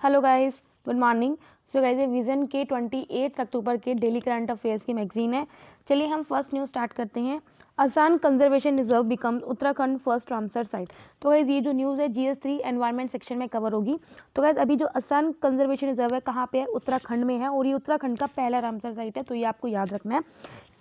Hello guys, good morning. So guys, ये vision के 28 अक्टूबर के डेली करंट अफेयर्स की मैगजीन है। चलिए हम फर्स्ट न्यूज़ स्टार्ट करते हैं। Assam conservation reserve becomes Uttarakhand first Ramsar site. तो गाइस ये जो न्यूज़ है GS3 एनवायरनमेंट सेक्शन में कवर होगी। तो गाइस अभी जो असम कंजर्वेशन रिजर्व है कहाँ पे है? उत्तराखंड में है और ये उत्तराखंड का पहला रामसर साइट है, तो ये आपको याद रखना है।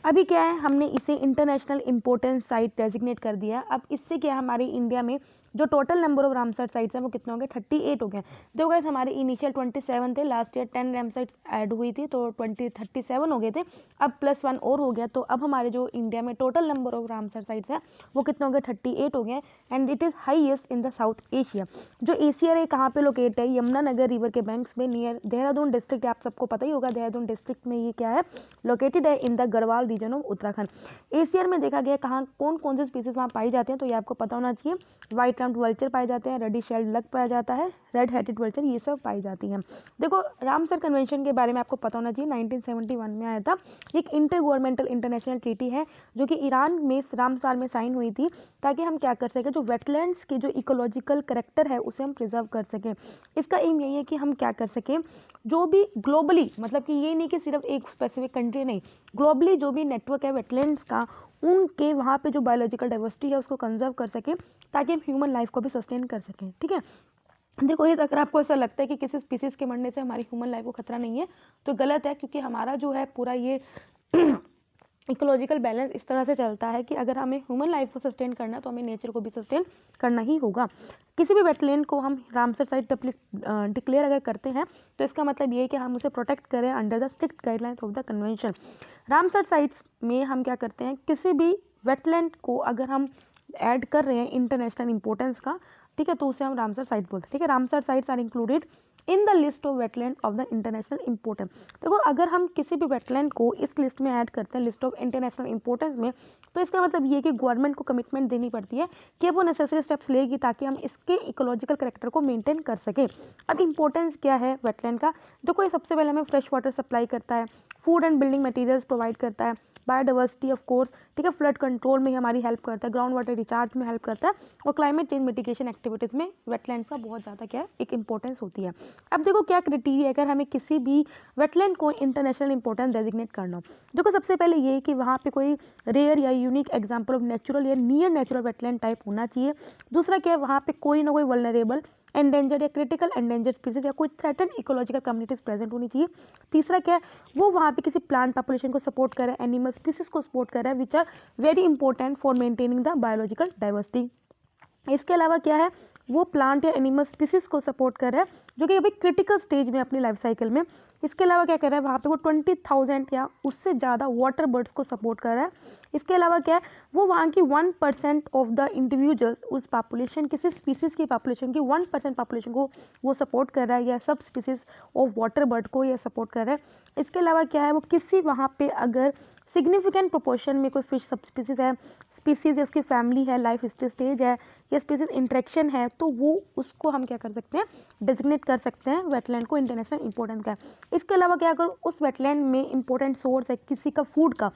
अभी क्या है, हमने इसे इंटरनेशनल इंपॉर्टेंस साइट डेजिग्नेट कर दिया है। अब इससे क्या है, हमारे इंडिया में जो total number of Ramsar sites हैं वो कितने हो गए? 38 हो गए। देखो गाइस, हमारे इनिशियल 27 थे, लास्ट ईयर 10 रामसाइट्स ऐड हुई थी तो 37 हो गए थे। अब +1 और हो गया, तो अब हमारे जो इंडिया में total number of Ramsar sites हैं वो कितने हो गए? 38 हो गए। And it is highest in the south Asia. जो एशिया है कहाँ पे लोकेट है? यमुनानगर रिवर के बैंक्स में नियर देहरादून डिस्ट्रिक्ट। आप सबको पता ही होगा देहरादून डिस्ट्रिक्ट में ये क्या है, लोकेटेड है in the Garhwal region of Uttarakhand. Asia में देखा गया कहाँ कौन कौन से स्पीसीज वहाँ पाई जाते हैं, तो ये आपको पता होना चाहिए। व्हाइट रम्प्ड वल्चर पाए जाते हैं, रेडी शेल्ड लग पाया जाता है, रेड हेडेड वल्चर, ये सब पाई जाती हैं। देखो रामसर कन्वेंशन के बारे में आपको पता होना चाहिए, 1971 में आया था। एक इंटर गवर्नमेंटल इंटरनेशनल ट्रीटी है जो कि ईरान में रामसार में साइन हुई थी, ताकि हम क्या कर सकें, जो वेटलैंड्स के जो इकोलॉजिकल करेक्टर है उसे हम प्रिजर्व कर सकें। इसका एम यही है कि हम क्या कर सकें, जो भी ग्लोबली, मतलब कि ये नहीं कि सिर्फ एक स्पेसिफिक कंट्री नहीं, ग्लोबली जो भी नेटवर्क है वेटलैंड्स का, उनके वहाँ पे जो बायोलॉजिकल डाइवर्सिटी है उसको कंजर्व कर सकें, ताकि हम ह्यूमन लाइफ को भी सस्टेन कर सकें। ठीक है, देखो ये अगर आपको ऐसा लगता है कि किसी स्पीसीज के मरने से हमारी ह्यूमन लाइफ को खतरा नहीं है, तो गलत है, क्योंकि हमारा जो है पूरा ये इकोलॉजिकल बैलेंस इस तरह से चलता है कि अगर हमें ह्यूमन लाइफ को सस्टेन करना है तो हमें नेचर को भी सस्टेन करना ही होगा। किसी भी वेटलैंड को हम रामसर साइट डिक्लेयर अगर करते हैं तो इसका मतलब ये है कि हम उसे प्रोटेक्ट करें under the strict guidelines of the convention. Ramsar sites में हम क्या करते हैं, किसी भी वेटलैंड को अगर हम ऐड कर रहे हैं इंटरनेशनल इंपॉर्टेंस का, ठीक है, तो उसे हम रामसर साइट बोलते हैं। ठीक है, Ramsar sites are included in the list of wetland of the international importance. देखो अगर हम किसी भी वेटलैंड को इस लिस्ट में ऐड करते हैं, लिस्ट ऑफ इंटरनेशनल इंपॉर्टेंस में, तो इसका मतलब ये कि गवर्नमेंट को कमिटमेंट देनी पड़ती है कि वो नेसेसरी स्टेप्स लेगी ताकि हम इसके इकोलॉजिकल करेक्टर को मेंटेन कर सकें। अब इंपॉर्टेंस क्या है वेटलैंड का? देखो ये सबसे पहले हमें फ्रेश वाटर सप्लाई करता है, food and building materials provide करता है, बायोडाइवर्सिटी ऑफ कोर्स, ठीक है, फ्लड कंट्रोल में हमारी हेल्प करता है, ग्राउंड वाटर रिचार्ज में हेल्प करता है, और क्लाइमेट चेंज मिटिगेशन एक्टिविटीज़ में वेटलैंड्स का बहुत ज़्यादा क्या है, एक इंपॉर्टेंस होती है। अब देखो क्या क्राइटेरिया अगर हमें किसी भी वेटलैंड को इंटरनेशनल इंपॉर्टेंस डेजिग्नेट करना हो। देखो सबसे पहले ये कि वहाँ पे कोई रेयर या यूनिक एग्जाम्पल ऑफ नेचुरल या नियर नेचुरल वेटलैंड टाइप होना चाहिए। दूसरा क्या है, वहाँ पे कोई ना कोई वल्नरेबल, एंडेंजर्ड या क्रिटिकल एंडेंजर्ड स्पीसीज या कोई थ्रेटन इकोलॉजिकल कम्युनिटीज प्रेजेंट होनी चाहिए। तीसरा क्या है, वो वहाँ पे किसी प्लांट पॉपुलेशन को सपोर्ट कर रहा है, एनिमल स्पीसीज को सपोर्ट कर रहा है, which are very important for maintaining the biological diversity. इसके अलावा क्या है, वो प्लांट या एनिमल स्पीसीज को सपोर्ट कर रहा है जो कि अभी क्रिटिकल स्टेज में अपनी लाइफ साइकिल में। इसके अलावा क्या कर रहा है, वहाँ पे वो 20,000 या उससे ज़्यादा वाटर बर्ड्स को सपोर्ट कर रहा है। इसके अलावा क्या है, वो वहाँ की 1% ऑफ द इंडिविजुअल्स, उस पॉपुलेशन, किसी स्पीसीज़ की पॉपुलेशन की 1% पॉपुलेशन को वो सपोर्ट कर रहा है, या सब स्पीसीज़ ऑफ वाटर बर्ड को ये सपोर्ट कर रहा है। इसके अलावा क्या है, वो किसी वहाँ पे अगर सिग्निफिकेंट प्रोपोर्शन में कोई फिश सब स्पीसीज़ है, स्पीसीज़ है, उसकी फैमिली है, लाइफ स्टेज है, या स्पीसीज इंटरेक्शन है, तो वो उसको हम क्या कर सकते हैं, डेजिग्नेट कर सकते हैं वेटलैंड को इंटरनेशनल इंपॉर्टेंस का है। इसके अलावा क्या, अगर उस वेटलैंड में इंपॉर्टेंट सोर्स है किसी का फूड का,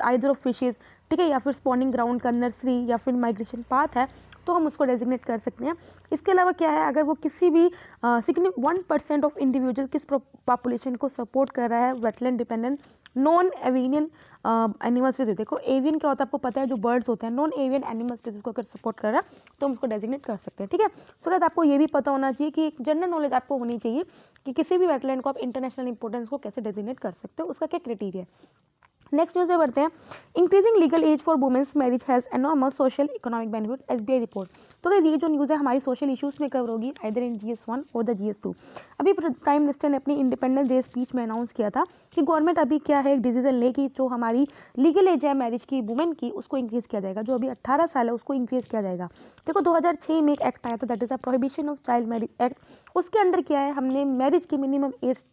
आइदर ऑफ फिशेज, ठीक है, या फिर स्पॉनिंग ग्राउंड का नर्सरी, या फिर माइग्रेशन पाथ है, तो हम उसको डेजिग्नेट कर सकते हैं। इसके अलावा क्या है, अगर वो किसी भी 1% ऑफ इंडिविजुअल किस पॉपुलेशन को सपोर्ट कर रहा है, wetland dependent non avian animal species. देखो एवियन क्या होता है आपको पता है, जो बर्ड्स होते हैं, नॉन एवियन एनिमल स्पीसीज को अगर सपोर्ट कर रहा है तो हम उसको डेजिग्नेट कर सकते हैं। ठीक है, सो दैट आपको ये भी पता होना चाहिए कि एक जनरल नॉलेज आपको होनी चाहिए कि किसी भी वेटलैंड को आप इंटरनेशनल इंपॉर्टेंस को कैसे डेजिग्नेट कर सकते हो, उसका क्या क्राइटेरिया है। नेक्स्ट न्यूज़ में बढ़ते हैं। Increasing legal age for women's marriage has enormous social economic benefit, SBI रिपोर्ट। तो ये जो न्यूज़ है हमारी सोशल इश्यूज़ में कवर होगी, आइदर इन GS1 और द GS2। अभी प्राइम मिनिस्टर ने अपनी इंडिपेंडेंस डे स्पीच में अनाउंस किया था कि गवर्नमेंट अभी क्या है, एक डिसीजन लेगी, जो हमारी लीगल एज है मैरिज की वुमेन की, उसको इंक्रीज़ किया जाएगा। जो अभी 18 साल है उसको इंक्रीज़ किया जाएगा। देखो 2006 में एक एक्ट आया था, that is the prohibition of child marriage act. उसके अंडर क्या है, हमने मैरिज की मिनिमम एज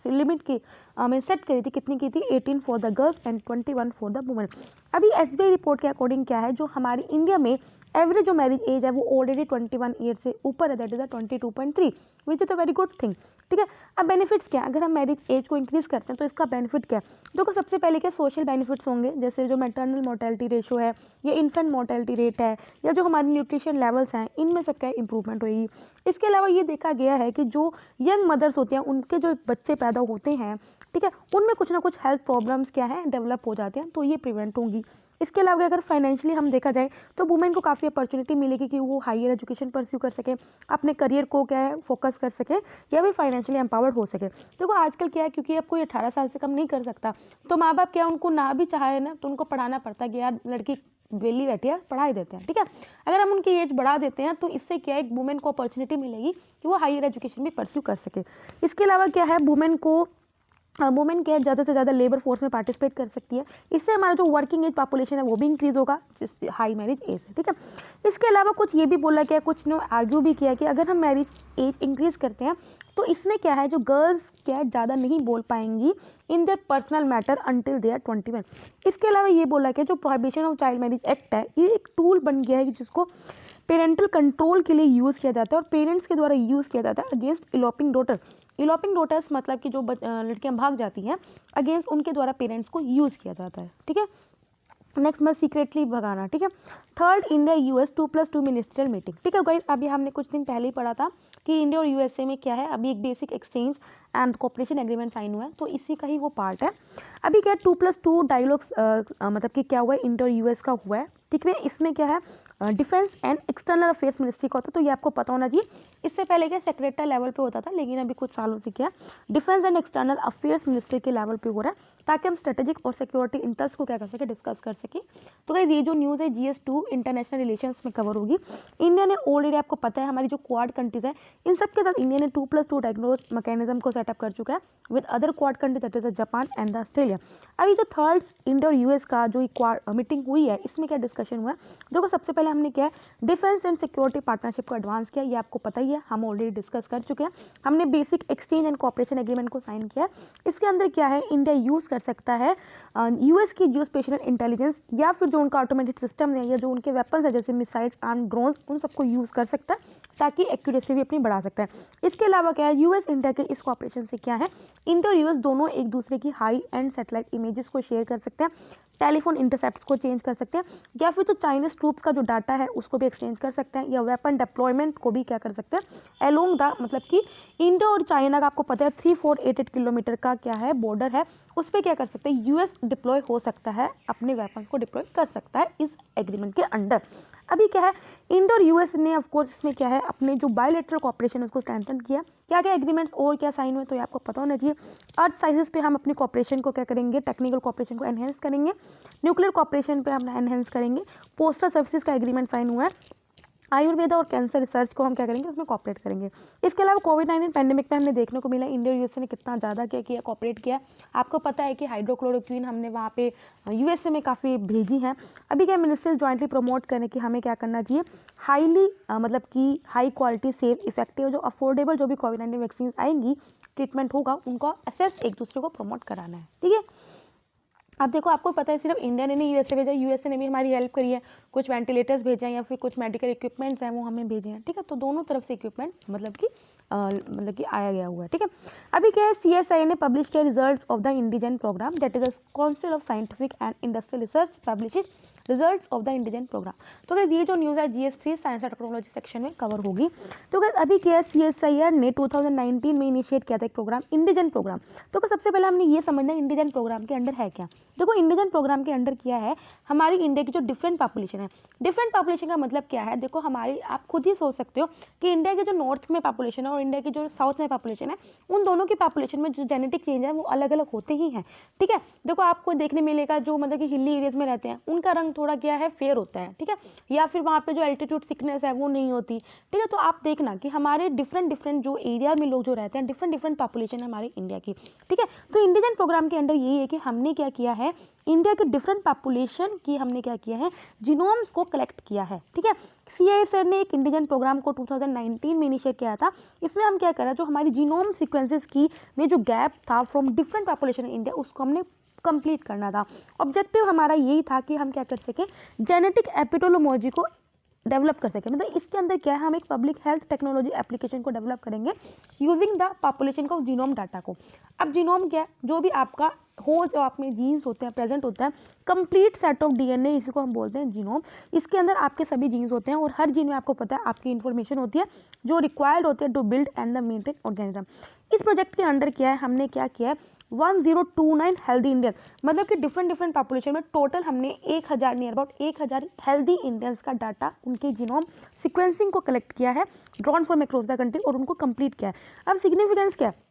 लिमिट की हमें सेट करी थी, कितनी की थी, 18 for the girls and 21 for the women. अभी SBI रिपोर्ट के अकॉर्डिंग क्या है, जो हमारी इंडिया में एवरेज जो मैरिज एज है वो ऑलरेडी 21 ईयर से ऊपर है, that is 22.3, which is a very good thing. ठीक है। अब बेनिफिट्स क्या है, अगर हम मैरिज एज को इंक्रीज़ करते हैं तो इसका बेनिफिट क्या है? देखो सबसे पहले क्या सोशल बेनिफिट्स होंगे, जैसे जो मैटरनल मोर्टेलिटी रेशो है या इन्फेंट मोर्टेलिटी रेट है या जो हमारे न्यूट्रिशन लेवल्स हैं, इनमें सबका इंप्रूवमेंट होगी। इसके अलावा ये देखा गया है कि जो यंग मदर्स होते हैं उनके जो बच्चे पैदा होते हैं, ठीक है, उनमें कुछ ना कुछ हेल्थ प्रॉब्लम्स क्या है डेवलप हो जाते हैं, तो ये प्रिवेंट होंगी। इसके अलावा अगर फाइनेंशियली हम देखा जाए तो वुमेन को काफ़ी अपॉर्चुनिटी मिलेगी कि वो हायर एजुकेशन परस्यू कर सके, अपने करियर को क्या है फोकस कर सके या फिर फाइनेंशियली एम्पावर्ड हो सके। देखो आजकल क्या है, क्योंकि अब कोई 18 साल से कम नहीं कर सकता, तो माँ बाप क्या उनको ना भी चाहे ना तो उनको पढ़ाना पड़ता है कि यार लड़की वेली बैठी है, पढ़ा ही देते हैं, ठीक है। अगर हम उनकी एज बढ़ा देते हैं तो इससे क्या है, एक वुमेन को अपॉर्चुनिटी मिलेगी कि वो हायर एजुकेशन भी परस्यू कर सके। इसके अलावा क्या है, वुमेन क्या है ज़्यादा से ज़्यादा लेबर फोर्स में पार्टिसिपेट कर सकती है। इससे हमारा जो वर्किंग एज पॉपुलेशन है वो भी इंक्रीज होगा, जिस हाई मैरिज एज है, ठीक है। इसके अलावा कुछ ये भी बोला गया, कुछ ने आर्ग्यू भी किया कि अगर हम मैरिज एज इंक्रीज करते हैं तो इसमें क्या है, जो गर्ल्स क्या है ज़्यादा नहीं बोल पाएंगी in their personal matter until they are 21। इसके अलावा ये बोला गया जो prohibition of child marriage act है, ये एक टूल बन गया है जिसको पेरेंटल कंट्रोल के लिए यूज़ किया जाता है और पेरेंट्स के द्वारा यूज़ किया जाता है अगेंस्ट इलोपिंग डॉटर। इलोपिंग डॉटर्स मतलब कि जो लड़कियां भाग जाती हैं, अगेंस्ट उनके द्वारा पेरेंट्स को यूज़ किया जाता है, ठीक है। नेक्स्ट मैं सीक्रेटली भगाना, ठीक है। Third, India US 2+2 ministerial meeting, ठीक है गाइस। अभी हमने कुछ दिन पहले ही पढ़ा था कि इंडिया और यूएसए में क्या है, अभी एक basic exchange and cooperation agreement sign हुआ है, तो इसी का ही वो पार्ट है। अभी क्या है 2+2 डायलॉग्स मतलब कि क्या हुआ है, इंडिया और यूएस का हुआ है, ठीक है। इसमें क्या है, defence and external affairs ministry का होता है, तो ये आपको पता होना चाहिए। इससे पहले क्या सेक्रेटरी लेवल पे होता था, लेकिन अभी कुछ सालों से क्या defence and external affairs ministry के लेवल पे हो रहा है, ताकि हम स्ट्रेटेजिक और सिक्योरिटी इंटरेस्ट को क्या कर सके, डिस्कस कर सके। तो गाइस ये जो न्यूज़ है GS2 इंटरनेशनल रिलेशंस में कवर होगी। इंडिया ने ऑलरेडी, आपको पता है, हमारी जो क्वाड कंट्रीज है इन सब के साथ इंडिया ने 2+2 डायग्नोज मैकेनिज्म को सेटअप कर चुका है with other quad country that is Japan and the Australia. अभी जो थर्ड इंडिया और यूएस का जो क्वाड मीटिंग हुई है, इसमें क्या डिस्कशन हुआ है, देखो सबसे पहले हमने क्या है डिफेंस एंड सिक्योरिटी पार्टनरशिप को एडवांस किया, ये आपको पता ही है, हम ऑलरेडी डिस्कस कर चुके हैं। हमने basic exchange and cooperation agreement को साइन किया। इसके अंदर क्या है, इंडिया यूज़ कर सकता है यूएस की जियो स्पेशल इंटेलिजेंस या फिर जो उनका ऑटोमेटेड सिस्टम है या जो उनके वेपन्स है जैसे मिसाइल्स एंड ड्रोन्स, उन सबको यूज़ कर सकता है ताकि एक्यूरेसी भी अपनी बढ़ा सकता है। इसके अलावा क्या है, यूएस इंडिया के इस कॉपरेशन से क्या है, इंडिया और यूएस दोनों एक दूसरे की हाई एंड सैटेलाइट इमेजेस को शेयर कर सकते हैं, टेलीफोन इंटरसेप्ट को चेंज कर सकते हैं, या फिर तो चाइनीज ट्रूप्स का जो डाटा है उसको भी एक्सचेंज कर सकते हैं, या वेपन डिप्लॉयमेंट को भी क्या कर सकते हैं अलोंग द, मतलब कि इंडिया और चाइना का आपको पता है 3488 किलोमीटर का क्या है बॉर्डर है, उस पर क्या कर सकते हैं यूएस डिप्लॉय हो सकता है, अपने वेपन्स को डिप्लॉय कर सकता है इस एग्रीमेंट के अंडर। अभी क्या है, इंडिया और यूएस ने ऑफ कोर्स इसमें क्या है अपने जो बायलैटरल कोऑपरेशन उसको स्ट्रेंथन किया। क्या क्या एग्रीमेंट्स और क्या साइन हुए, तो ये आपको पता होना चाहिए। अर्थ साइंसेस पे हम अपनी कोऑपरेशन को क्या करेंगे, टेक्निकल कोऑपरेशन को एनहेंस करेंगे। न्यूक्लियर कोऑपरेशन पे हम एनहेंस करेंगे। पोस्टल सर्विसेज का एग्रीमेंट साइन हुआ है। आयुर्वेदा और कैंसर रिसर्च को हम क्या करेंगे, उसमें कॉपरेट करेंगे। इसके अलावा कोविड-19 पैंडेमिक में हमने देखने को मिला इंडिया और यूएसए ने कितना ज़्यादा क्या किया, कॉपरेट किया। आपको पता है कि हाइड्रोक्लोरोक्विन हमने वहाँ पे यूएसए में काफ़ी भेजी हैं। अभी क्या मिनिस्ट्रीज जॉइंटली प्रमोट करने की हमें क्या करना चाहिए, हाईली मतलब कि हाई क्वालिटी सेफ इफेक्टिव जो अफोर्डेबल जो भी कोविड-19 वैक्सीन आएंगी, ट्रीटमेंट होगा, उनका एसेस एक दूसरे को प्रमोट कराना है, ठीक है। अब देखो आपको पता है सिर्फ इंडिया ने नहीं यूएसए भेजा, यूएसए ने भी हमारी हेल्प करी है, कुछ वेंटिलेटर्स भेजे हैं या फिर कुछ मेडिकल इक्विपमेंट्स हैं वो हमें भेजे हैं, ठीक है। तो दोनों तरफ से इक्विपमेंट मतलब कि आया गया हुआ है, ठीक है। अभी क्या है, CSIR ने पब्लिश किया results of the IndiGen program, that is the council of scientific and industrial research publishes results of the IndiGen program. तो गाइस ये जो न्यूज़ है GS3 science and technology section में कवर होगी। तो गाइस अभी क्या है, CSIR ने 2019 में इनिशिएट किया था एक प्रोग्राम, इंडिजन प्रोग्राम। तो सबसे पहले हमने ये समझना है इंडिजन प्रोग्राम के अंडर है क्या। देखो इंडिजन प्रोग्राम के अंडर किया है, हमारी इंडिया की जो डिफरेंट पॉपुलेशन है, डिफरेंट पॉपुलेशन का मतलब क्या है, देखो हमारी, आप खुद ही सोच सकते हो कि इंडिया के जो नॉर्थ में पॉपुलेशन है और इंडिया की जो साउथ में पॉपुलेशन है, उन दोनों की पॉपुलेशन में जो जेनेटिक चेंज है वो अलग अलग होते ही हैं, ठीक है। देखो आपको देखने मिलेगा जो मतलब कि हिली एरियाज में रहते हैं उनका रंग थोड़ा क्या है, फेयर होता है, ठीक है, या फिर वहाँ पे जो एल्टीट्यूड सिकनेस है वो नहीं होती, ठीक है। तो आप देखना कि हमारे डिफरेंट डिफरेंट जो एरिया में लोग जो रहते हैं, डिफरेंट डिफरेंट पॉपुलेशन है हमारी इंडिया की, ठीक है। तो इंडिजन प्रोग्राम के अंडर यही है कि हमने क्या किया है, इंडिया के डिफरेंट पॉपुलेशन की हमने क्या किया है, जीनोम्स को कलेक्ट किया है, ठीक है। CSIR ने एक इंडिजन प्रोग्राम को 2019 में इनिशिएट किया था। इसमें हम क्या करा, जो हमारी जीनोम सीक्वेंसेस की में जो गैप था from different population in India, उसको हमने कंप्लीट करना था। ऑब्जेक्टिव हमारा यही था कि हम क्या कर सकें, जेनेटिक एपिटोलोमोलॉजी को डेवलप कर सके। मतलब इसके अंदर क्या है, हम एक पब्लिक हेल्थ टेक्नोलॉजी एप्लीकेशन को डेवलप करेंगे यूजिंग द पॉपुलेशन का जीनोम डाटा को। अब जीनोम क्या है, जो भी आपका जो आप में जीन्स होते हैं प्रेजेंट होता है, कंप्लीट सेट ऑफ डीएनए, इसी को हम बोलते हैं जीनोम। इसके अंदर आपके सभी जीन्स होते हैं और हर जीन में आपको पता है आपकी इन्फॉर्मेशन होती है जो रिक्वायर्ड होती है to build and the maintain organism. इस प्रोजेक्ट के अंडर क्या है, हमने क्या किया है 1029 हेल्दी इंडियन, मतलब कि डिफरेंट पॉपुलेशन में टोटल हमने 1000 नियर अबाउट 1000 हेल्दी इंडियंस का डाटा, उनके जीनोम सीक्वेंसिंग को कलेक्ट किया है drawn from across the country और उनको कंप्लीट किया है। अब सिग्निफिकेंस क्या है,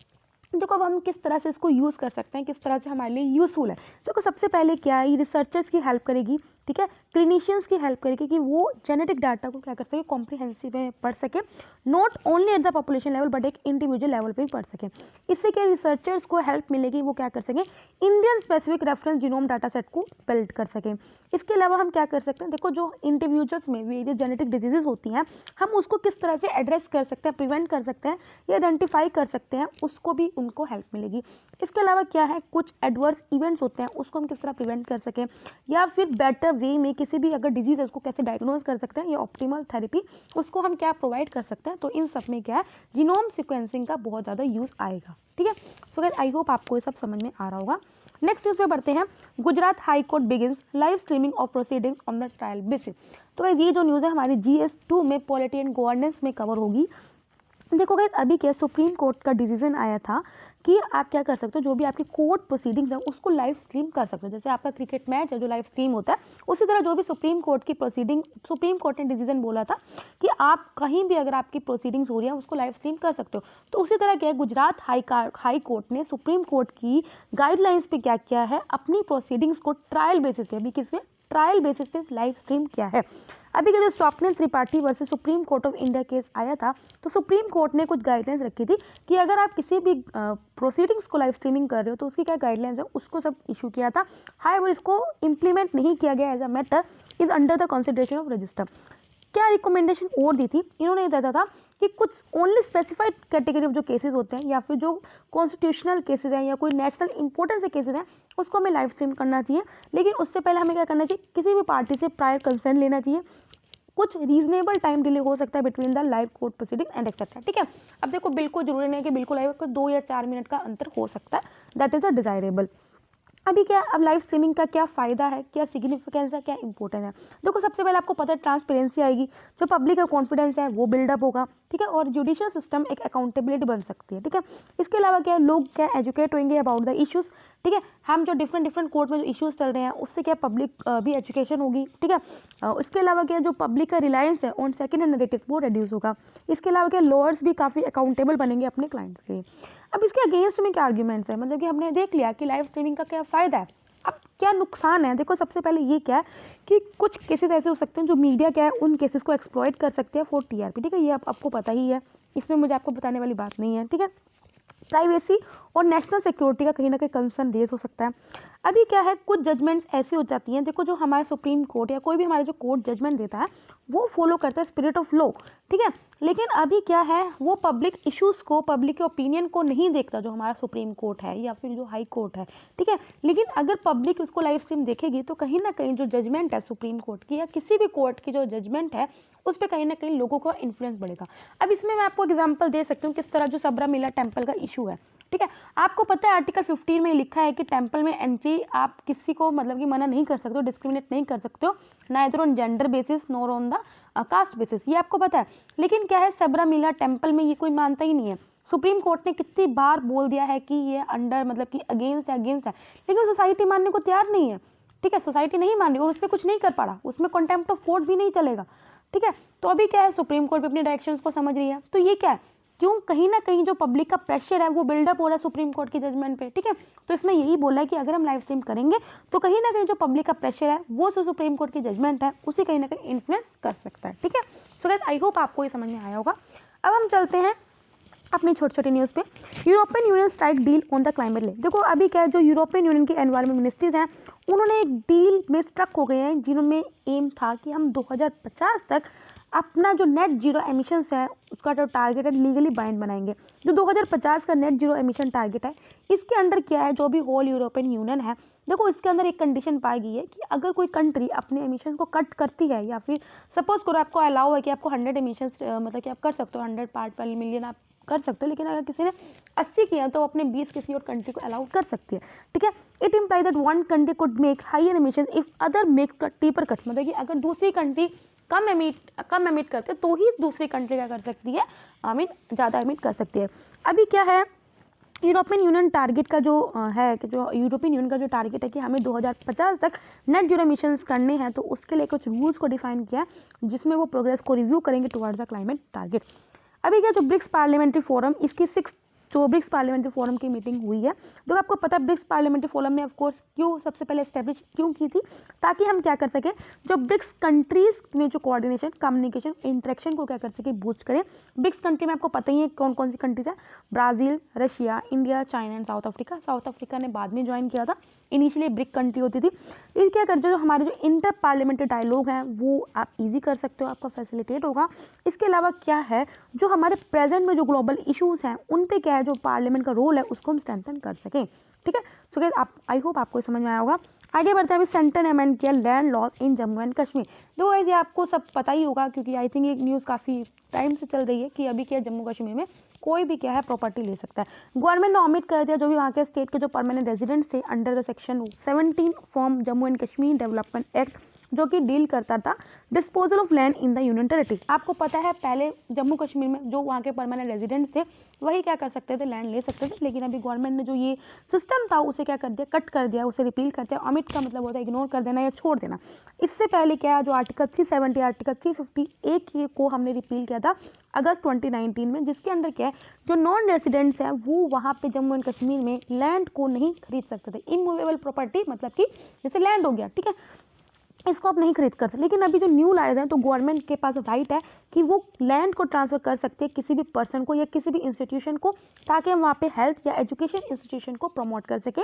देखो अब हम किस तरह से इसको यूज़ कर सकते हैं, किस तरह से हमारे लिए यूज़फुल है। देखो सबसे पहले क्या है, ये रिसर्चर्स की हेल्प करेगी, ठीक है, क्लिनिशियंस की हेल्प करेगी कि वो जेनेटिक डाटा को क्या कर सके, कॉम्प्रिहेंसिव में पढ़ सके, not only at the population level but एक इंडिविजुअल लेवल पे भी पढ़ सके। इससे क्या रिसर्चर्स को हेल्प मिलेगी, वो क्या कर सकें, Indian specific reference genome data set को बिल्ड कर सकें। इसके अलावा हम क्या कर सकते हैं, देखो जो इंडिविजुअल्स में वेरियस जेनेटिक डिजीजेज होती हैं, हम उसको किस तरह से एड्रेस कर सकते हैं, प्रिवेंट कर सकते हैं या आइडेंटिफाई कर सकते हैं, उसको भी उनको हेल्प मिलेगी। इसके अलावा क्या है, कुछ एडवर्स इवेंट्स होते हैं उसको हम किस तरह प्रिवेंट कर सकें, या फिर बेटर वे में किसी भी अगर डिजीज है उसको कैसे डायग्नोज कर सकते हैं, या ऑप्टिमल थेरेपी उसको हम क्या प्रोवाइड कर सकते हैं। तो इन सब में क्या है, जीनोम सीक्वेंसिंग का बहुत ज़्यादा यूज़ आएगा, ठीक है। सो गाइस आई होप आपको ये सब समझ में आ रहा होगा। नेक्स्ट न्यूज़ पे बढ़ते हैं, Gujarat high court begins live streaming of proceedings on the trial basis. तो गाइस ये जो न्यूज़ है हमारी GS2 में पॉलिटी एंड गवर्नेंस में कवर होगी। देखो गाइस अभी क्या सुप्रीम कोर्ट का डिसीजन आया था कि आप क्या कर सकते हो, जो भी आपकी कोर्ट प्रोसीडिंग्स है उसको लाइव स्ट्रीम कर सकते हो। जैसे आपका क्रिकेट मैच है जो लाइव स्ट्रीम होता है, उसी तरह जो भी सुप्रीम कोर्ट की प्रोसीडिंग, सुप्रीम कोर्ट ने डिसीजन बोला था कि आप कहीं भी अगर आपकी प्रोसीडिंग्स हो रही है उसको लाइव स्ट्रीम कर सकते हो। तो उसी तरह क्या है, गुजरात हाई कोर्ट ने सुप्रीम कोर्ट की गाइडलाइंस पे क्या किया है, अपनी प्रोसीडिंग्स को ट्रायल बेसिस पे, अभी किस पे, ट्रायल बेसिस पे लाइव स्ट्रीम किया है। अभी का जो Swapnil Tripathi versus supreme court of India case आया था, तो सुप्रीम कोर्ट ने कुछ गाइडलाइंस रखी थी कि अगर आप किसी भी प्रोसीडिंग्स को लाइव स्ट्रीमिंग कर रहे हो तो उसकी क्या गाइडलाइंस है, उसको सब इशू किया था। हाईवर इसको इम्प्लीमेंट नहीं किया गया as a matter, is under the consideration of register. क्या रिकमेंडेशन और दी थी, इन्होंने ये दिया था कि कुछ ओनली स्पेसिफाइड कैटेगरी ऑफ जो केसेस होते हैं या फिर जो कॉन्स्टिट्यूशनल केसेस हैं या कोई नेशनल इंपॉर्टेंस के केसेस हैं उसको हमें लाइव स्ट्रीम करना चाहिए। लेकिन उससे पहले हमें क्या करना चाहिए, किसी भी पार्टी से प्रायर कंसर्न लेना चाहिए। कुछ रीजनेबल टाइम डिले हो सकता है between the live court proceeding and etcetera, ठीक है। अब देखो बिल्कुल जरूरी नहीं है कि बिल्कुल लाइव, 2 या 4 मिनट का अंतर हो सकता है, दैट इज अ डिजायरेबल। अभी क्या, अब लाइव स्ट्रीमिंग का क्या फ़ायदा है, क्या सिग्निफिकेंस है, क्या इंपॉर्टेंस है। देखो सबसे पहले आपको पता है ट्रांसपेरेंसी आएगी, जो पब्लिक का कॉन्फिडेंस है वो बिल्डअप होगा, ठीक है, और जुडिशियल सिस्टम एक अकाउंटेबिलिटी बन सकती है, ठीक है। इसके अलावा क्या, लोग क्या एजुकेट होंगे अबाउट द इश्यूज़, ठीक है। हम जो डिफरेंट कोर्ट में जो इश्यूज़ चल रहे हैं उससे क्या पब्लिक भी एजुकेशन होगी, ठीक है। इसके अलावा क्या, जो पब्लिक का रिलायंस है ऑन सेकेंड हैंड नैरेटिव वो रिड्यूस होगा। इसके अलावा क्या, लॉयर्स भी काफ़ी अकाउंटेबल बनेंगे अपने क्लाइंट्स के लिए। अब इसके अगेंस्ट में क्या आर्ग्यूमेंट्स है, मतलब कि हमने देख लिया कि लाइव स्ट्रीमिंग का क्या फ़ायदा है, अब क्या नुकसान है। देखो सबसे पहले ये क्या है कि कुछ केसेस ऐसे हो सकते हैं जो मीडिया क्या है उन केसेस को एक्सप्लॉइट कर सकते हैं फॉर टीआरपी, ठीक है। ये आपको पता ही है, इसमें मुझे आपको बताने वाली बात नहीं है, ठीक है। प्राइवेसी और नेशनल सिक्योरिटी का कहीं ना कहीं कंसर्न रेज हो सकता है। अभी क्या है, कुछ जजमेंट्स ऐसी हो जाती हैं, देखो जो हमारे सुप्रीम कोर्ट या कोई भी हमारे जो कोर्ट जजमेंट देता है वो फॉलो करता है स्पिरिट ऑफ लॉ, ठीक है। लेकिन अभी क्या है, वो पब्लिक इश्यूज़ को, पब्लिक के ओपिनियन को नहीं देखता जो हमारा सुप्रीम कोर्ट है या फिर जो हाई कोर्ट है, ठीक है। लेकिन अगर पब्लिक उसको लाइव स्ट्रीम देखेगी तो कहीं ना कहीं जो जजमेंट है सुप्रीम कोर्ट की या किसी भी कोर्ट की जो जजमेंट है उस पर कहीं ना कहीं लोगों का इन्फ्लुएंस बढ़ेगा। अब इसमें मैं आपको एग्जांपल दे सकती हूँ किस तरह जो सबरामिला टेम्पल का इशू है, ठीक है। आपको पता है आर्टिकल 15 में लिखा है कि टेम्पल में एंट्री आप किसी को मतलब कि मना नहीं कर सकते हो, डिस्क्रिमिनेट नहीं कर सकते हो, neither on gender basis nor on the caste basis, ये आपको पता है। लेकिन क्या है, सबरामिला टेम्पल में ये कोई मानता ही नहीं है। सुप्रीम कोर्ट ने कितनी बार बोल दिया है कि ये अंडर मतलब कि अगेंस्ट है, लेकिन सोसाइटी मानने को तैयार नहीं है, ठीक है। सोसाइटी नहीं मान रही और उस पर कुछ नहीं कर पा रहा, उसमें कंटेम्प्ट ऑफ कोर्ट भी नहीं चलेगा, ठीक है। तो अभी क्या है, सुप्रीम कोर्ट भी अपनी डायरेक्शंस को समझ रही है। तो ये क्या है, क्यों, कहीं ना कहीं जो पब्लिक का प्रेशर है वो बिल्डअप हो रहा है सुप्रीम कोर्ट की जजमेंट पे, ठीक है। तो इसमें यही बोला है कि अगर हम लाइव स्ट्रीम करेंगे तो कहीं ना कहीं जो पब्लिक का प्रेशर है वो जो सुप्रीम कोर्ट की जजमेंट है उसे कहीं ना कहीं इन्फ्लुएंस कर सकता है, ठीक है। सो गाइस आई होप आपको ये समझ में आया होगा। अब हम चलते हैं अपनी छोटी न्यूज़ पे। European union strike deal on the climate ले। देखो अभी क्या है, जो यूरोपियन यूनियन के एनवायरमेंट मिनिस्ट्रीज हैं उन्होंने एक डील में स्ट्रक हो गए हैं जिन्होंने एम था कि हम 2050 तक अपना जो नेट जीरो एमिशंस है उसका जो टारगेट है लीगली बाइंड बनाएंगे। जो 2050 का नेट जीरो एमिशन टारगेट है इसके अंडर क्या है, जो भी होल यूरोपियन यूनियन है, देखो इसके अंदर एक कंडीशन पाई गई है कि अगर कोई कंट्री अपने एमिशन को कट करती है या फिर सपोज करो आपको अलाउ है कि आपको 100 एमिशंस मतलब कि आप कर सकते हो 100 पार्ट पर मिलियन आप कर सकते हो, लेकिन अगर किसी ने 80 किया तो अपने 20 किसी और कंट्री को अलाउ कर सकती है। ठीक है, it imply that one country could make higher emission if other make deeper cuts, मतलब कि अगर दूसरी कंट्री कम एमिट करते तो ही दूसरी कंट्री क्या कर सकती है, ज़्यादा एमिट कर सकती है। अभी क्या है, यूरोपियन यूनियन टारगेट का जो है कि जो यूरोपियन यूनियन का जो टारगेट है कि हमें 2050 तक नेट जीरो एमिशंस करने हैं, तो उसके लिए कुछ रूल्स को डिफाइन किया जिसमें वो प्रोग्रेस को रिव्यू करेंगे टुवर्ड्स द क्लाइमेट टारगेट। अभी क्या, जो ब्रिक्स पार्लियामेंट्री फोरम इसकी 6 जो ब्रिक्स पार्लियामेंट्री फोरम की मीटिंग हुई है, जो आपको पता है ब्रिक्स पार्लियामेंट्री फोरम ने ऑफ कोर्स क्यों सबसे पहले एस्टेब्लिश क्यों की थी, ताकि हम क्या कर सकें, जो ब्रिक्स कंट्रीज में जो कोऑर्डिनेशन कम्युनिकेशन इंटरेक्शन को क्या कर सके, बूस्ट करें। ब्रिक्स कंट्री में आपको पता ही है कौन कौन सी कंट्रीज है, Brazil, Russia, India, China and south Africa. South Africa ने बाद में ज्वाइन किया था, इनिशियली ब्रिक कंट्री होती थी। ये क्या करते हैं, जो हमारे जो इंटर पार्लियामेंट्री डायलॉग हैं वो आप इजी कर सकते हो, आपका फैसिलिटेट होगा। इसके अलावा क्या है, जो हमारे प्रेजेंट में जो ग्लोबल इश्यूज़ हैं उन पे क्या है, जो पार्लियामेंट का रोल है उसको हम स्ट्रेंथन कर सकें। ठीक है, सो गाइस आप आई होप आपको समझ में आया होगा। आगे बढ़ते हैं, अभी सेंटर ने अमेंड किया land loss in Jammu and Kashmir. देखो गाइस ये आपको सब पता ही होगा क्योंकि आई थिंक ये न्यूज़ काफ़ी टाइम से चल रही है कि अभी क्या जम्मू कश्मीर में कोई भी क्या है प्रॉपर्टी ले सकता है। गवर्नमेंट ने ऑमिट कर दिया जो भी वहाँ के स्टेट के जो परमानेंट रेजिडेंट्स थे under the section 17 from Jammu and Kashmir development act, जो कि डील करता था disposal of land in the union territory. आपको पता है पहले जम्मू कश्मीर में जो वहाँ के परमानेंट रेजिडेंट्स थे वही क्या कर सकते थे, लैंड ले सकते थे, लेकिन अभी गवर्नमेंट ने जो ये सिस्टम था उसे क्या कर दिया, कट कर दिया, उसे रिपील कर दिया। ऑमिट का मतलब होता है इग्नोर कर देना या छोड़ देना। इससे पहले क्या है, जो आर्टिकल 370 आर्टिकल 358 को हमने रिपील किया था अगस्त 2019 में, जिसके अंदर क्या है, जो नॉन रेजिडेंट्स हैं वो वहाँ पे जम्मू एंड कश्मीर में लैंड को नहीं खरीद सकते थे। इमूवेबल प्रॉपर्टी मतलब कि जैसे लैंड हो गया, ठीक है, इसको आप नहीं खरीद कर सकते। लेकिन अभी जो न्यू लाइज हैं तो गवर्नमेंट के पास राइट है कि वो लैंड को ट्रांसफ़र कर सकते हैं किसी भी पर्सन को या किसी भी इंस्टीट्यूशन को, ताकि हम वहाँ पे हेल्थ या एजुकेशन इंस्टीट्यूशन को प्रमोट कर सके।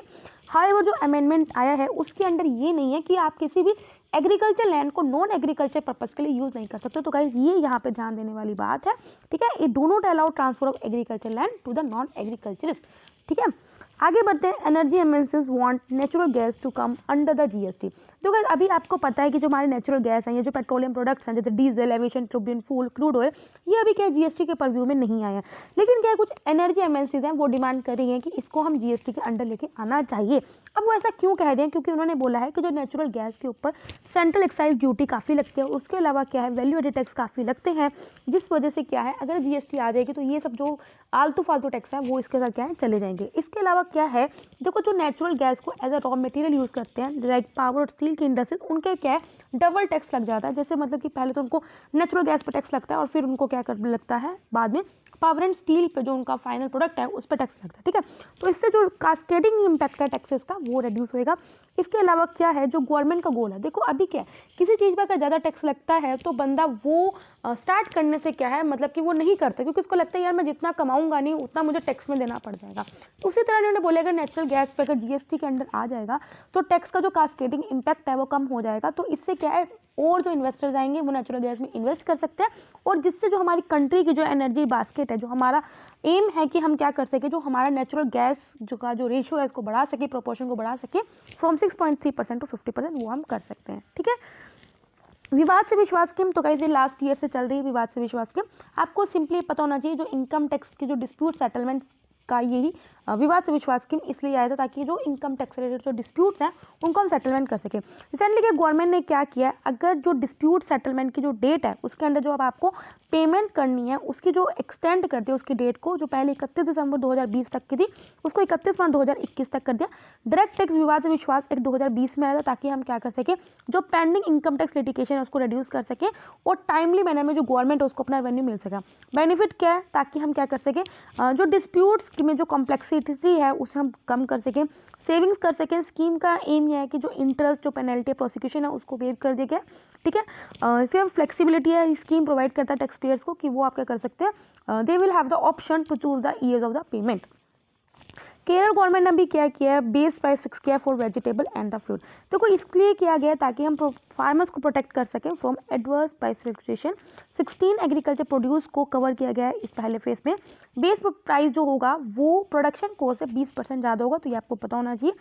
हाउएवर जो अमेंडमेंट आया है उसके अंदर ये नहीं है कि आप किसी भी एग्रीकल्चर लैंड को नॉन एग्रीकल्चर पर्पज़ के लिए यूज़ नहीं कर सकते। तो गाइस ये यहाँ पे ध्यान देने वाली बात है, ठीक है। ये do not allow transfer of agriculture land to the non agriculturist, ठीक है। आगे बढ़ते हैं, energy MNCs want natural gas to come under the GST. तो गाइस अभी आपको पता है कि जो हमारे नेचुरल गैस हैं, ये जो पेट्रोलियम प्रोडक्ट्स हैं जैसे diesel, aviation turbine fuel, crude oil, ये अभी क्या जीएसटी के परव्यू में नहीं आया है। लेकिन क्या कुछ एनर्जी एमएनसीज हैं वो डिमांड कर रही हैं कि इसको हम जीएसटी के अंडर लेके आना चाहिए। अब वो ऐसा क्यों कह रहे हैं, क्योंकि उन्होंने बोला है कि जो नेचुरल गैस के ऊपर सेंट्रल एक्साइज ड्यूटी काफ़ी लगती है, उसके अलावा क्या है वैल्यू एडेड टैक्स काफ़ी लगते हैं, जिस वजह से क्या है अगर जीएसटी आ जाएगी तो ये सब जो आलतू फालतू टैक्स है वो इसके साथ क्या है चले जाएंगे। इसके अलावा क्या है, देखो जो नेचुरल गैस को as a raw material use करते हैं लाइक पावर और स्टील की इंडस्ट्रीज, उनके क्या है डबल टैक्स लग जाता है। जैसे मतलब कि पहले तो उनको नेचुरल गैस पर टैक्स लगता है और फिर उनको क्या कर लगता है बाद में पावर एंड स्टील पे जो उनका फाइनल प्रोडक्ट है उस पर टैक्स लगता है, ठीक है। तो इससे जो कास्केडिंग इम्पैक्ट है टैक्सेस का वो रिड्यूस होएगा। इसके अलावा क्या है, जो गवर्नमेंट का गोल है, देखो अभी क्या है किसी चीज़ पर अगर ज़्यादा टैक्स लगता है तो बंदा वो स्टार्ट करने से क्या है मतलब कि वो नहीं करता, क्योंकि उसको लगता है यार मैं जितना कमाऊंगा नहीं उतना मुझे टैक्स में देना पड़ जाएगा। उसी तरह उन्होंने बोले अगर नेचुरल गैस पे अगर जीएसटी के अंडर आ जाएगा तो टैक्स का जो कास्केडिंग इम्पैक्ट है वो कम हो जाएगा। तो इससे क्या है और जो इन्वेस्टर्स आएंगे वो नेचुरल गैस में इन्वेस्ट कर सकते हैं, और जिससे जो हमारी कंट्री की जो एनर्जी बास्केट है, जो हमारा एम है कि हम क्या कर सके, जो हमारा नेचुरल गैस जो का जो रेशियो है इसको बढ़ा सके, प्रोपोर्शन को बढ़ा सके फ्रॉम 6.3% टू 50%, वो हम कर सकते हैं, ठीक है। विवाद से विश्वास स्कीम, तो गाइस ये लास्ट ईयर से चल रही है विवाद से विश्वास स्कीम। आपको सिंपली पता होना चाहिए जो इनकम टैक्स की जो डिस्प्यूट सेटलमेंट का यही विवाद से विश्वास स्कीम इसलिए आया था ताकि जो इनकम टैक्स रिलेटेड जो डिस्प्यूट्स हैं उनको हम सेटलमेंट कर सकें। रिसेंटली के गवर्नमेंट ने क्या किया है, अगर जो डिस्प्यूट सेटलमेंट की जो डेट है उसके अंदर जो अब आपको पेमेंट करनी है उसकी जो एक्सटेंड कर दिया उसकी डेट को, जो पहले 31 दिसंबर 2020 तक की थी उसको 31 मार्च 2021 तक कर दिया। डायरेक्ट टैक्स विवाद से विश्वास एक्ट 2020 में आया था ताकि हम क्या कर सकें, जो पेंडिंग इनकम टैक्स लिटिगेशन है उसको रिड्यूस कर सकें और टाइमली मैनर में जो गवर्नमेंट है उसको अपना रेवेन्यू मिल सका। बेनिफिट क्या है, ताकि हम क्या कर सकें, जो डिस्प्यूट्स में जो कॉम्प्लेक्सिटी है उसे हम कम कर सकें, सेविंग्स कर सकें। स्कीम का एम यह है कि जो इंटरेस्ट, जो पेनल्टी, प्रोसिक्यूशन है उसको वेव कर दिया गया, ठीक है। इससे हम फ्लेक्सिबिलिटी है, स्कीम प्रोवाइड करता है टैक्स पेयर्स को कि वो आप क्या कर सकते हैं, they will have the option to choose the years of the payment. Kerala government ने भी क्या किया है, बेस प्राइस फिक्स किया है for vegetable and the fruit. देखो इसलिए किया गया ताकि हम फार्मर्स को प्रोटेक्ट कर सकें from adverse price fluctuation. 16 agriculture produce को कवर किया गया है इस पहले फेज में। बेस प्राइस जो होगा वो प्रोडक्शन कोस्ट से 20% ज़्यादा होगा, तो ये आपको पता होना चाहिए।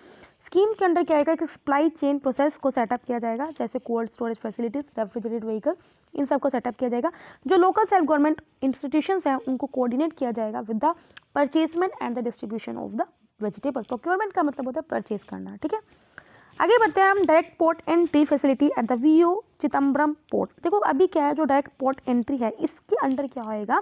स्कीम के अंडर क्या आएगा कि सप्लाई चेन प्रोसेस को सेटअप किया जाएगा, जैसे cold storage facilities, refrigerated vehicle, इन सब को सेटअप किया जाएगा। जो लोकल सेल्फ गवर्नमेंट इंस्टीट्यूशंस हैं उनको कोऑर्डिनेट किया जाएगा with the purchasement and the distribution of the vegetable. Procurement का मतलब होता है परचेज करना, ठीक है। आगे बढ़ते हैं हम direct port entry facility at the VO Chidambaram port. देखो अभी क्या है, जो डायरेक्ट पोर्ट एंट्री है इसके अंडर क्या होएगा,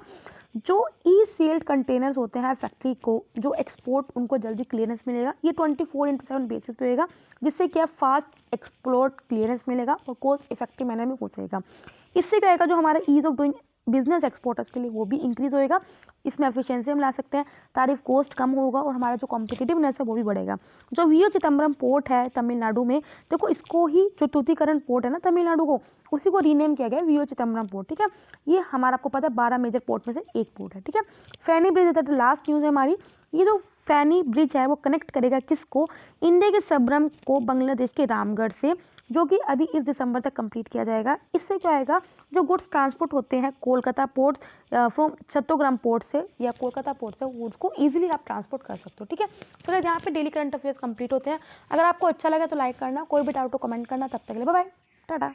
जो ई सील्ड कंटेनर्स होते हैं फैक्ट्री को जो एक्सपोर्ट, उनको जल्दी क्लियरेंस मिलेगा। ये 24/7 बेसिस पे होएगा, जिससे क्या फास्ट एक्सपोर्ट क्लियरेंस मिलेगा और कॉस्ट इफेक्टिव मैनर में हो सकेगा। इससे क्या होगा, जो हमारा ease of doing business exporters के लिए वो भी इंक्रीज होएगा। इसमें एफिशिएंसी हम ला सकते हैं, तारीफ कॉस्ट कम होगा और हमारा जो कॉम्पिटिटिवनेस है वो भी बढ़ेगा। जो वीओ चिदम्बरम पोर्ट है तमिलनाडु में, देखो इसको ही जो तूतीकरण पोर्ट है ना तमिलनाडु को, उसी को रीनेम किया गया वीओ चिदम्बरम पोर्ट, ठीक है। ये हमारा आपको पता है 12 मेजर पोर्ट में से एक पोर्ट है, ठीक है। फैनी ब्रिज है लास्ट न्यूज़ है हमारी। ये जो फैनी ब्रिज है वो कनेक्ट करेगा किसको, इंडिया के सबरम को बांग्लादेश के रामगढ़ से, जो कि अभी इस दिसंबर तक कंप्लीट किया जाएगा। इससे क्या आएगा, जो गुड्स ट्रांसपोर्ट होते हैं Kolkata port from Chattogram port से या कोलकाता पोर्ट से, उसको इजीली आप ट्रांसपोर्ट कर सकते हो, ठीक है। तो यहाँ पे डेली करंट अफेयर्स कंप्लीट होते हैं। अगर आपको अच्छा लगा तो लाइक करना, कोई भी डाउट हो कमेंट करना। तब तक के लिए बाय बाय, टाटा।